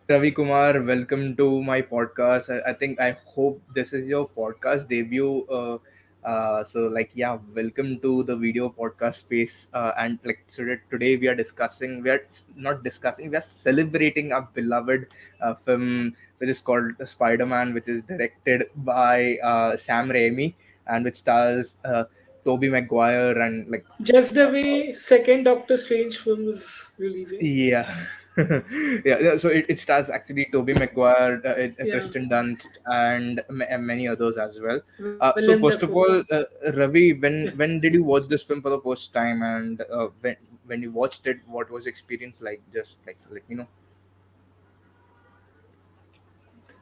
Ravikumar, welcome to my podcast. I think I hope this is your podcast debut. Welcome to the video podcast space. Today we are discussing, we are not discussing, we are celebrating a beloved film which is called Spider-Man, which is directed by Sam Raimi and which stars Tobey Maguire and like Just the way second Doctor Strange film is releasing. yeah. Yeah. So it stars actually Tobey Maguire, Yeah, Kristen Dunst, and many others as well. Willem So first Dafoe. of all, Ravi, when did you watch this film for the first time, and when you watched it, what was the experience like? Just like let me know.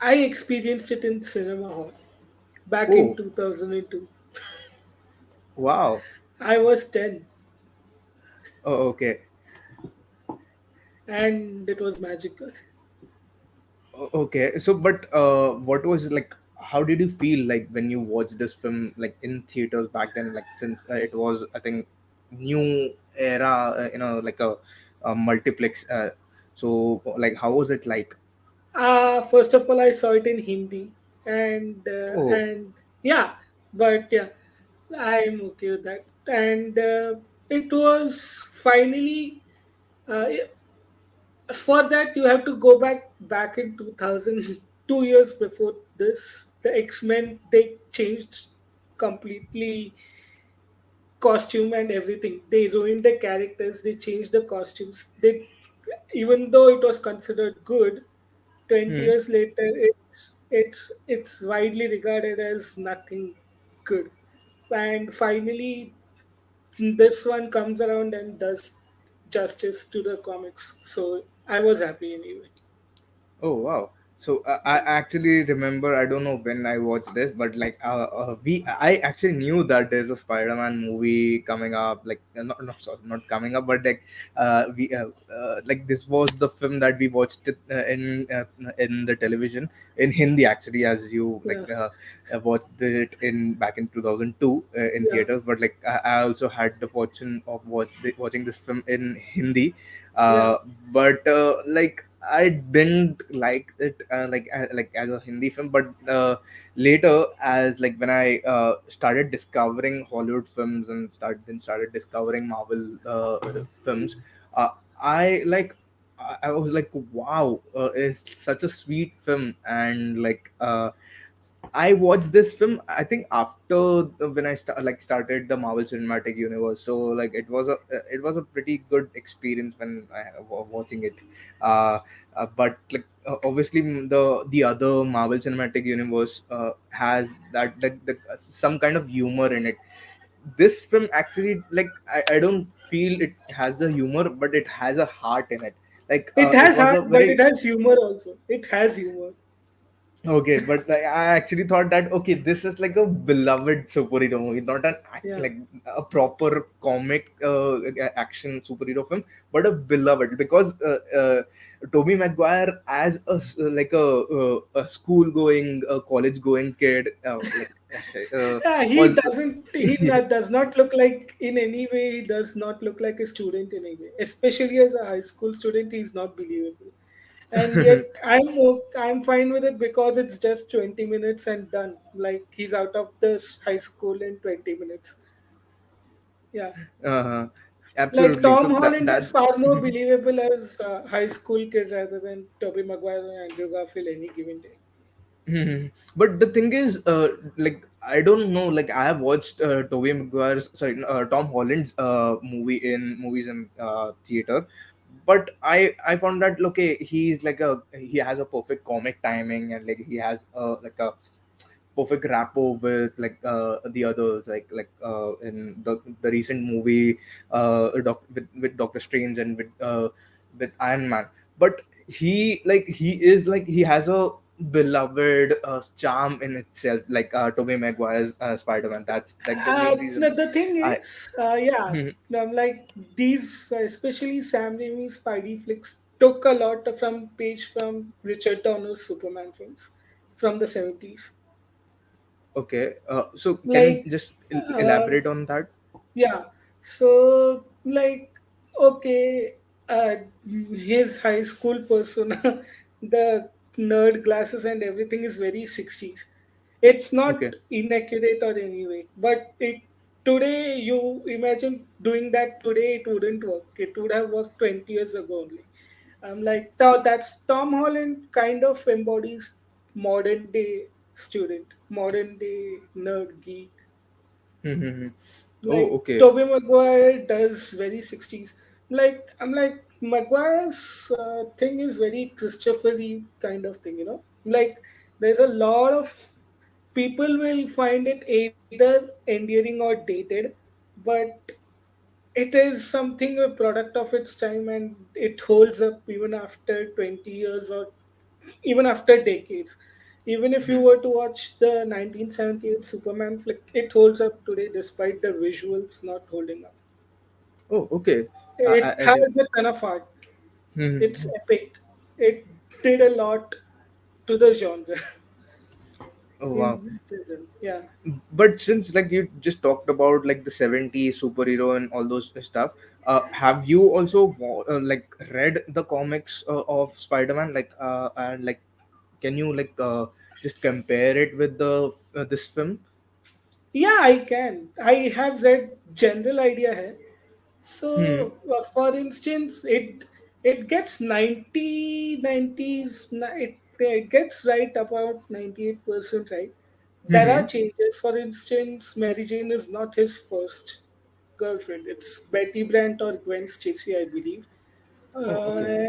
I experienced it in cinema hall back in Oh, 2002. wow. I was 10 Oh, okay. and it was magical. Okay. So, but what was like? How did you feel like when you watched this film like in theaters back then? Like since it was, I think, new era, like a multiplex. Like, how was it like? First of all, I saw it in Hindi Oh, and yeah, but yeah, I'm okay with that. And it was finally uh, for that you have to go back in 2000, 2 years before this the X-Men they changed completely costume and everything. They ruined the characters, they changed the costumes. They, even though it was considered good, 20 hmm. years later it's widely regarded as nothing good. And finally this one comes around and does justice to the comics, so I was happy anyway. Oh wow! So I actually remember. I don't know when I watched this, but I actually knew that there's a Spider-Man movie coming up. Like not sorry, not coming up, but like this was the film that we watched it in the television in Hindi actually, as you Yeah, watched it in back in 2002 in yeah, theaters. But I also had the fortune of watching this film in Hindi, yeah. uh, but I didn't like it like as a Hindi film, but later as like when I started discovering Hollywood films and started discovering Marvel films, uh, I like I was like, wow, it's such a sweet film, and I watched this film. I think after when started the Marvel Cinematic Universe. So like it was a pretty good experience when I was watching it. But obviously the other Marvel Cinematic Universe has that some kind of humor in it. This film actually I don't feel it has the humor, but it has a heart in it. It It has was heart, a but it very has humor also. It has humor. okay, but I actually thought that okay, this is like a beloved superhero movie, not Yeah. like a proper comic action superhero film, but a beloved because Tobey Maguire as a school going, college going kid, Yeah, he was doesn't. Does not look like in any way. He does not look like a student in any way. Especially as a high school student, he's not believable. And yet, I'm fine with it because it's just 20 minutes and done. Like he's out of this high school in 20 minutes. Yeah. uh, Like absolutely. So Tom Holland is that far more believable as a high school kid rather than Tobey Maguire and Andrew Garfield any given day. Mhm. But the thing is, I don't know. Like I have watched Tom Holland's movies in theater, but I found that okay, he has a perfect comic timing, and like he has a perfect rapport with the others, in the recent movie with Doctor Strange and with Iron Man. But he has a beloved charm in itself, like Tobey Maguire's Spider-Man. That's like the main reason The thing I. is, yeah, like these, especially Sam Raimi's Spidey flicks, took a lot from page from Richard Donner's Superman films from the 70s. Okay, so can you Like, just uh, elaborate on that? yeah, so like, okay, his high school persona, the nerd glasses and everything is very 60s. It's Okay. not inaccurate or anyway, but it today you imagine doing that today, it wouldn't work. It would have worked 20 years ago only. I'm like, that's Tom Holland kind of embodies modern day student, modern day nerd geek. Mm-hmm. Oh, Like okay. Tobey Maguire does very 60s. I'm like Maguire's thing is very Christopher Reeve kind of thing, you know. Like there's a lot of people will find it either endearing or dated, but it is something a product of its time and it holds up even after 20 years or even after decades. Even if you Mhm. were to watch the 1978 Superman flick, it holds up today despite the visuals not holding up. Oh, okay. It I did. has a ton of art. It's Mhm. epic. It did a lot to the genre Oh, wow. in general. Yeah. But since like you just talked about like the 70s superhero and all those stuff, have you also like read the comics of Spider-Man? Like, and like, can you like just compare it with the this film? Yeah, I can. I have read general idea here. Hmm. So, for instance, it gets 90 nineties. It gets right about 98% right. There are Hmm. changes. For instance, Mary Jane is not his first girlfriend. It's Betty Brant or Gwen Stacy, I believe. Oh, okay.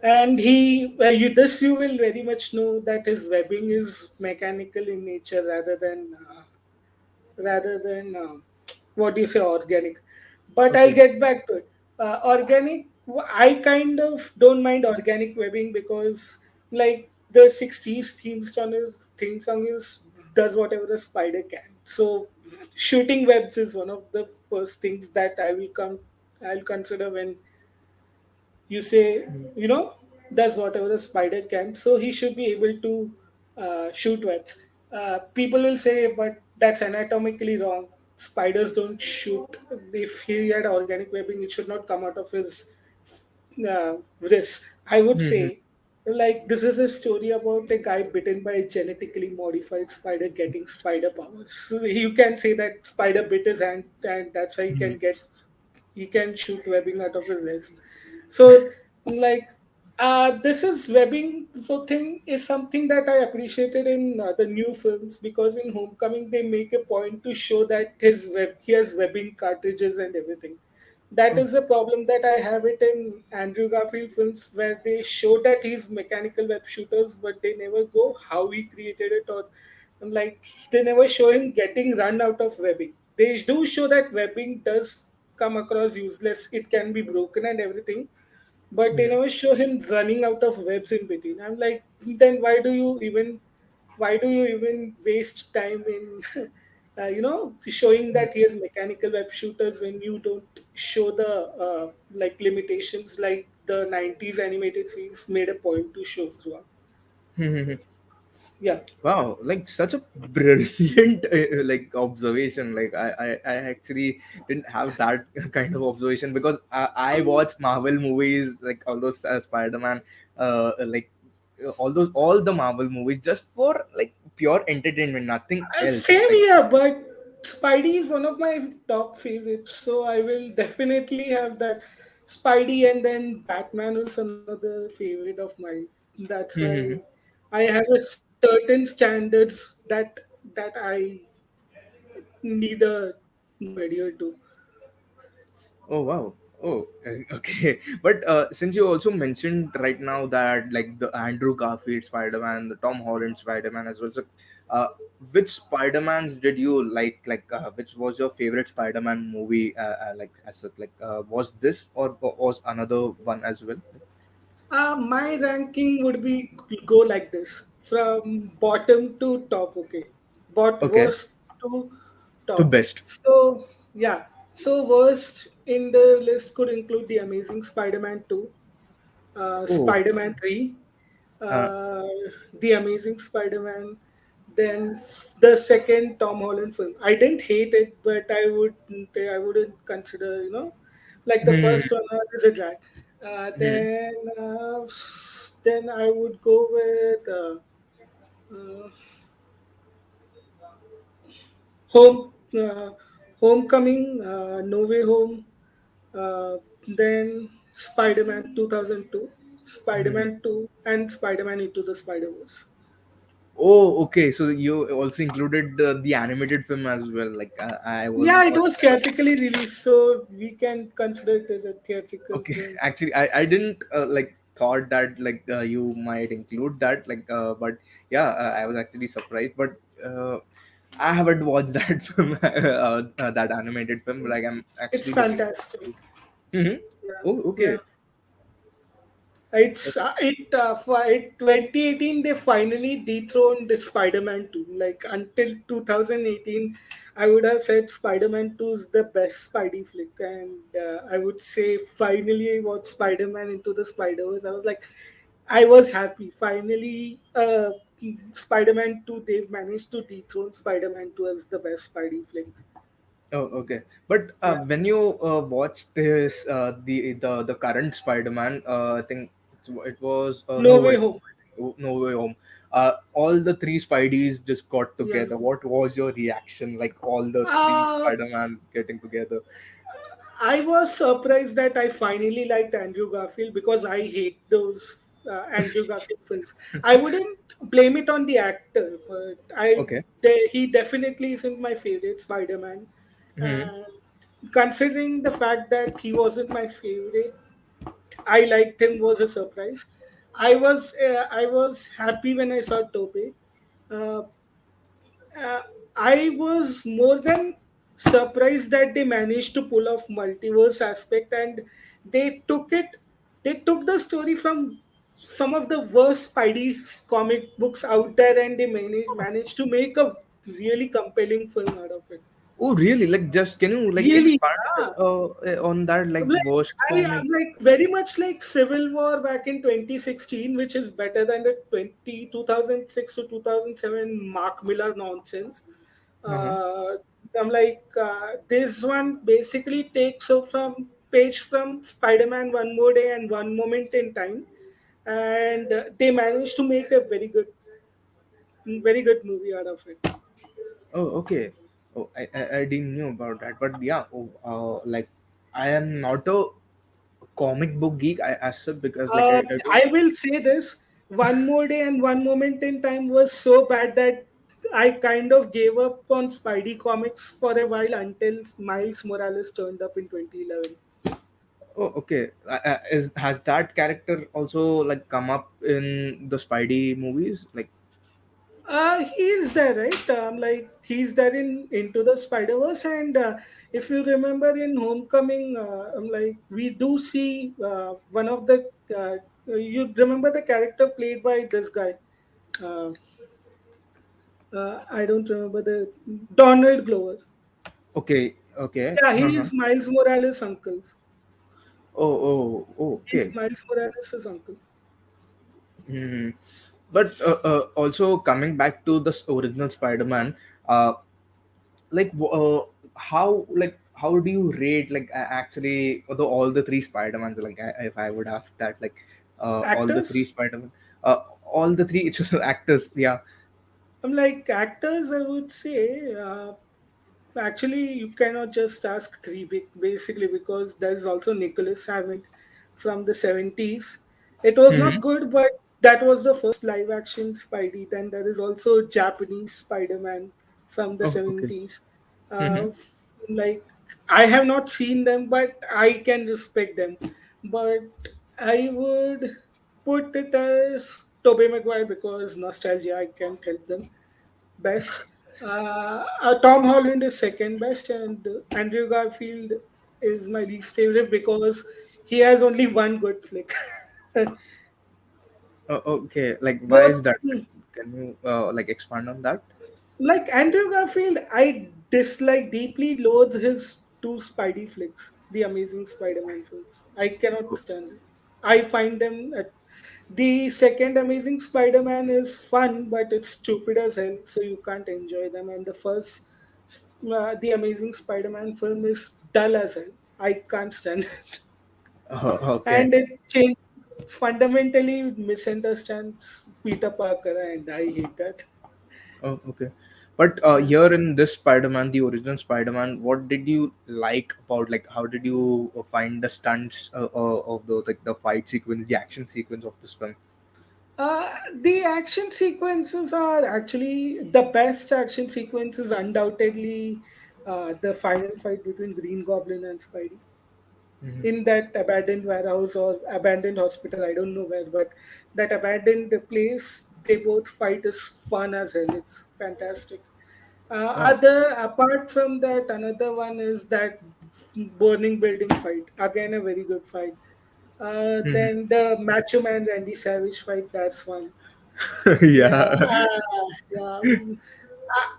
And he you will very much know that his webbing is mechanical in nature rather than what do you say, organic. But I'll Okay. get back to it. Organic, I kind of don't mind organic webbing because like the 60s theme song is does whatever a spider can. So shooting webs is one of the first things that I'll consider when you say, does whatever the spider can, so he should be able to shoot webs. People will say, but that's anatomically wrong. Spiders don't shoot. If he had organic webbing, it should not come out of his wrist. I would Hmm. say, like, this is a story about a guy bitten by a genetically modified spider getting spider powers. So you can say that spider bit his hand, and that's why Hmm. he can shoot webbing out of his wrist. So, like, this is webbing so thing is something that I appreciated in the new films, because in Homecoming they make a point to show that he has webbing cartridges and everything. That Oh. is a problem that I have it in Andrew Garfield films, where they show that he's mechanical web shooters, but they never go how he created it, or like they never show him getting run out of webbing. They do show that webbing does come across useless, it can be broken and everything, but they Hmm. never show him running out of webs in between. I'm like, then why do you even waste time in showing that he has mechanical web shooters when you don't show the like limitations like the 90s animated films made a point to show throughout. Hmm. Yeah. Wow, like such a brilliant like observation. Like I actually didn't have that kind of observation because I watch Marvel movies like all those Spider-Man, like all the Marvel movies just for like pure entertainment, nothing else. Same Like. here, but Spidey is one of my top favorites, so I will definitely have that. Spidey and then Batman is another favorite of mine. That's why I have a certain standards that I need to adhere to. Oh, wow. Oh, okay. But since you also mentioned right now that like the Andrew Garfield Spider-Man, the Tom Holland Spider-Man as well. So, uh, which Spider-Mans did you like? Like, which was your favorite Spider-Man movie? Like, as a, like, was this or was another one as well? My ranking would be go like this from bottom to top. Okay, but Okay, worst to to top. best. So yeah, so worst in the list could include the Amazing Spider-Man 2, Oh, Spider-Man 3, uh, uh, the Amazing Spider-Man, then the second Tom Holland film. I didn't hate it, but I wouldn't consider, like the hmm, first one is a drag. hmm. Then then I would go with uh, Home, Homecoming, No Way Home, uh, then Spider Man 2002, Spider Mhm. Man 2, and Spider Man Into the Spider Verse. Oh, okay. So you also included the animated film as well. Like I was Yeah, it was theatrically released, so we can consider it as a theatrical okay. film. Actually, I didn't like thought that like you might include that. Like, but yeah, I was actually surprised. But I haven't watched that film, that animated film. Like, I'm It's actually looking fantastic. forward to. Mm-hmm. Yeah, Oh, yeah. okay. It's it for it 2018 they finally dethroned Spider-Man 2. Like until 2018, I would have said Spider-Man 2 is the best Spidey flick, and I would say finally I watched Spider-Man Into the Spider-Verse. I was like, I was happy. Finally, Spider-Man 2 they've managed to dethrone Spider-Man 2 as the best Spidey flick. Oh, okay. But Yeah, when you watched this, the current Spider-Man, I think it was No No Way Way Home. Home. No Way Home. All the three Spideys just got Yeah. together. What was your reaction? Like all the three Uh, Spider-Man getting together. I was surprised that I finally liked Andrew Garfield because I hate those Andrew Garfield films. I wouldn't blame it on the actor, but Okay. he definitely isn't my favorite Spider-Man. Hmm. And considering the fact that he wasn't my favorite, I liked him was a surprise. I was happy when I saw Tobey. Uh, uh, I was more than surprised that they managed to pull off multiverse aspect, and they took it. They took the story from some of the worst Spidey comic books out there, and they managed to make a really compelling film out of it. Oh, really? Like, just can you like Really, expand yeah. on that? Like, Like worst I'm comic. like very much like Civil War back in 2016, which is better than the 2006 to 2007 Mark Miller nonsense. Uh-huh. Uh, I'm like this one basically takes up from page from Spider-Man One More Day and One Moment in Time, and they managed to make a very good movie out of it. Oh, okay. Oh, I didn't know about that. But yeah, like I am not a comic book geek. I said because like I don't. I will say this: One More Day and One Moment in Time was so bad that I kind of gave up on Spidey comics for a while until Miles Morales turned up in 2011. Oh, okay. Is has that character also like come up in the Spidey movies? Like, He's there, right? Like he's there in Into the Spider Verse, and if you remember in Homecoming, like we do see one of the. You remember the character played by this guy? Uh, I don't remember the Donald Glover. okay, okay. Yeah, he Uh-huh. is Miles Morales' uncle. Oh, He's okay. Miles Morales' uncle. Hmm. But also coming back to this original Spider-Man, uh, like how do you rate like actually although all the three Spider-Mans, like if I would ask that, like all the three Actors? Spider-Man, all the three actors, yeah. I'm like actors. I would say actually you cannot just ask three big basically because there is also Nicholas Hammond from the 70s. It was Hmm. not good, but that was the first live action Spidey. Then there is also Japanese Spider-Man from the Oh, okay. 70s. Hmm. Like I have not seen them, but I can respect them. But I would put it as Tobey Maguire because nostalgia. I can't help them best. Tom Holland is second best, and Andrew Garfield is my least favorite because he has only one good flick. Okay, like why is Both, that? Can you like expand on that? like Andrew Garfield, I dislike deeply loathes his two Spidey flicks, the Amazing Spider-Man films. I cannot stand them. I find them the second Amazing Spider-Man is fun, but it's stupid as hell, so you can't enjoy them. And the first, the Amazing Spider-Man film is dull as hell. I can't stand it, Okay. and it changes. fundamentally misunderstands Peter Parker, and I hate that. Oh, okay. But Yeah. here in this Spider-Man, the original Spider-Man, what did you like about, like, how did you find the stunts of the, like, the fight sequence, the action sequence of this film? The action sequences are actually the best action sequences, undoubtedly. The final fight between Green Goblin and Spidey Hmm. in that abandoned warehouse or abandoned hospital, I don't know where, but that abandoned place, they both fight is fun as hell. It's fantastic. Oh. Other apart from that, another one is that burning building fight. Again, a very good fight. Hmm. Then the Macho Man Randy Savage fight. That's one. Yeah, Yeah.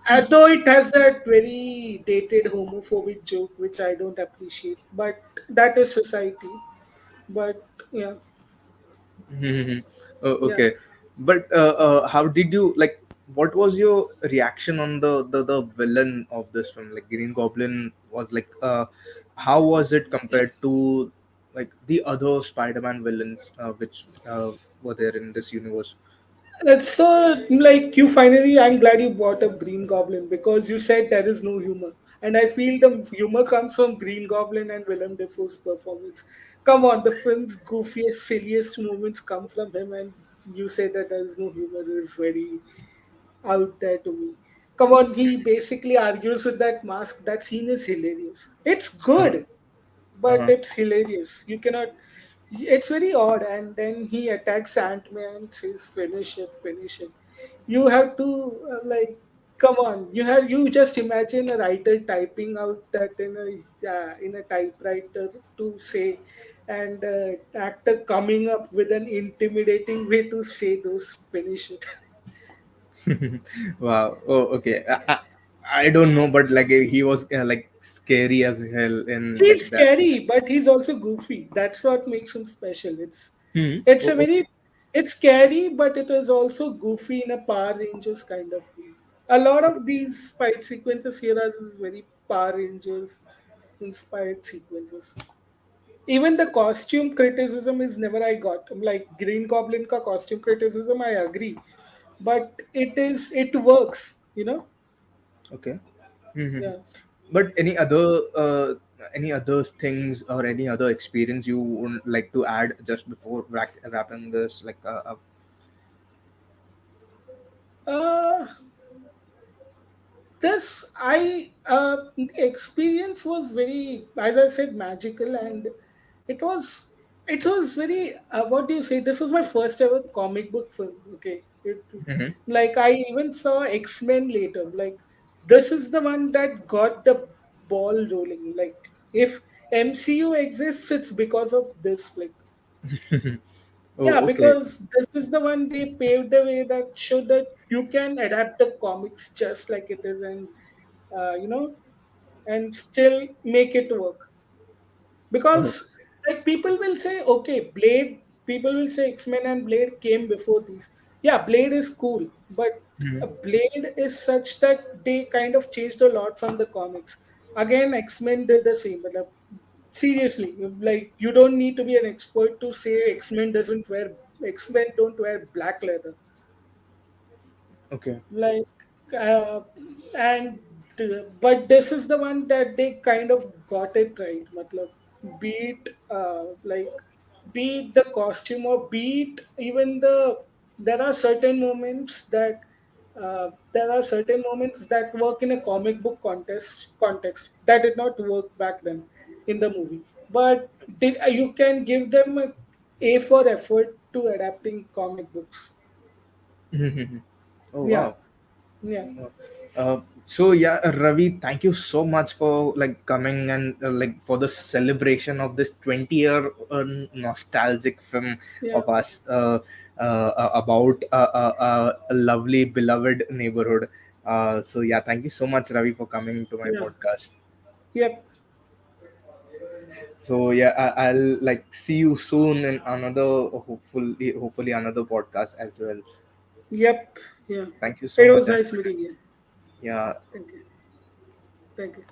yeah. Though it has that very dated homophobic joke, which I don't appreciate, but that is society. But yeah, Hmm. Oh, yeah. okay. But how did you like? What was your reaction on the villain of this film? Like Green Goblin was like, how was it compared to like the other Spider-Man villains, which were there in this universe? So, like, you finally, I'm glad you brought up Green Goblin because you said there is no humor. And I feel the humor comes from Green Goblin and Willem Dafoe's performance. Come on, the film's goofiest, silliest moments come from him, and you say that there is no humor is very out there to me. Come on, he basically argues with that mask. That scene is hilarious. It's Uh, good, but uh-huh. it's hilarious. You cannot. It's very odd, and then he attacks Ant Man, says, "Finish it, finish it." You have to come on. You just imagine a writer typing out that in a typewriter to say, and actor coming up with an intimidating way to say those finish it. Wow. Oh, okay. I don't know, but like he was like scary as hell in like He's that. scary, but he's also goofy. That's what makes him special. Hmm. It's a Oh, okay. very it's scary, but it is also goofy in a Power Rangers kind of way. A lot of these fight sequences here are very Power Rangers inspired sequences. Even the costume criticism is never I got. Like Green Goblin ka costume criticism, I agree. But it works, you know? Okay. Hmm. Yeah. But any other things or any other experience you would like to add just before wrapping this like up? Uh this I the experience was very, as I said, magical, and it was it was very what do you say, this was my first ever comic book film. Okay, Hmm. like I even saw X-Men later. Like, this is the one that got the ball rolling. Like, if MCU exists, it's because of this flick. Yeah, Oh, okay. because this is the one they paved the way that showed that you can adapt the comics just like it is, and you know, and still make it work. Oh. Because like people will say, okay, Blade. People will say X-Men and Blade came before these. Yeah, Blade is cool, but Mhm. Blade is such that they kind of changed a lot from the comics. Again, X-Men did the same, but seriously, like you don't need to be an expert to say X-Men don't wear black leather. Okay. Like uh, and but this is the one that they kind of got it right. Matlab, be it be it the costume or be it even there are certain moments that work in a comic book context that did not work back then in the movie, but you can give them a for effort to adapting comic books. Mhm. Oh, Yeah, wow. yeah. So yeah, Ravi, thank you so much for like coming and like for the celebration of this 20-year nostalgic film Yeah, of us about a lovely beloved neighborhood. So yeah, thank you so much, Ravi, for coming to my yeah, podcast. yep, So yeah, I'll like see you soon in another hopefully another podcast as well. yep, yeah. Thank you so It much. was And nice meeting you. yeah. Thank you. Thank you.